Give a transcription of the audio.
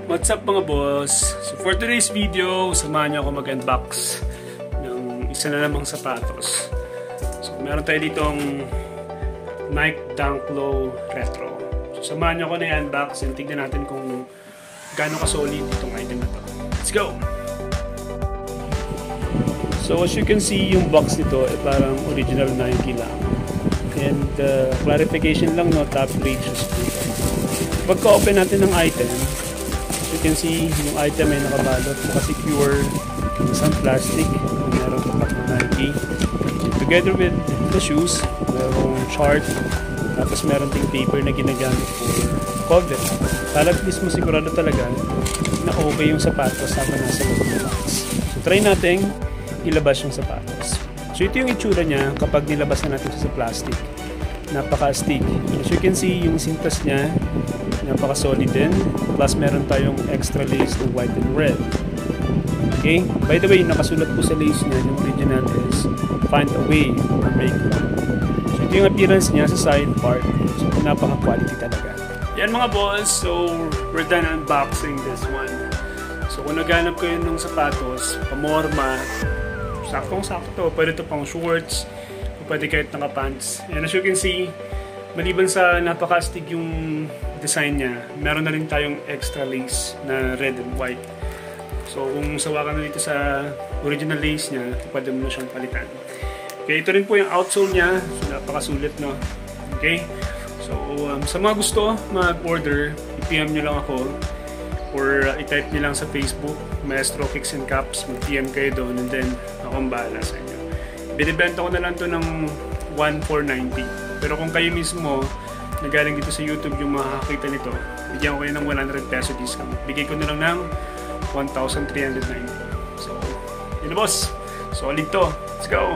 What's up mga boss? So for today's video, samahan niyo ako mag-unbox ng isa na namang sapatos. So meron tayo ditong Nike Dunk Low Retro. So samahan niyo ako na i-unbox and tignan natin kung gaano ka-solid itong item na to. Let's go! So as you can see, yung box nito ay parang original Nike lang. And clarification lang, no, top grade shoes dito. Pagka-open natin ng item, you can see yung item ay nakabalot, naka-secure isang plastic, merong tatak ng Nike. Together with the shoes, merong chart, tapos meron ting paper na ginagamit for cover. Para at least masigurado talaga na okay yung sapatos habang nasa loob ng box. So try natin ilabas yung sapatos. So ito yung itsura niya kapag nilabas na natin sa plastic. Napaka-astig. As you can see, yung sintas niya napaka-solid din. Plus meron tayong extra lace ng white and red. Okay? By the way, nakasulat po sa lace niya, yung original is find a way to make one. So ito yung appearance niya sa side part. So napaka-quality talaga. Yan mga boss, so we're done unboxing this one. So kung naghanap kayo ng sapatos, pamorma, saktong-sakto to. Pwede ito pang shorts, pwede kahit naka-pants. And as you can see, maliban sa napaka-astig yung design niya, meron na rin tayong extra lace na red and white. So kung sawa ka na dito sa original lace niya, pwede mo na siyang palitan. Okay, ito rin po yung outsole niya. So napakasulit, no? Okay? So sa mga gusto mag-order, i-PM nyo lang ako or i-type nyo lang sa Facebook, Maestro Kicks and Caps, mag-PM kayo doon and then akong bahala sa inyo. Binibenta ko na lang to ng 1,490. Pero kung kayo mismo na galing dito sa YouTube yung makakakita nito, bigyan ko kayo ng 100 peso discount. Bigay ko na lang ng 1,390. So, yun na boss. Solid to. Let's go!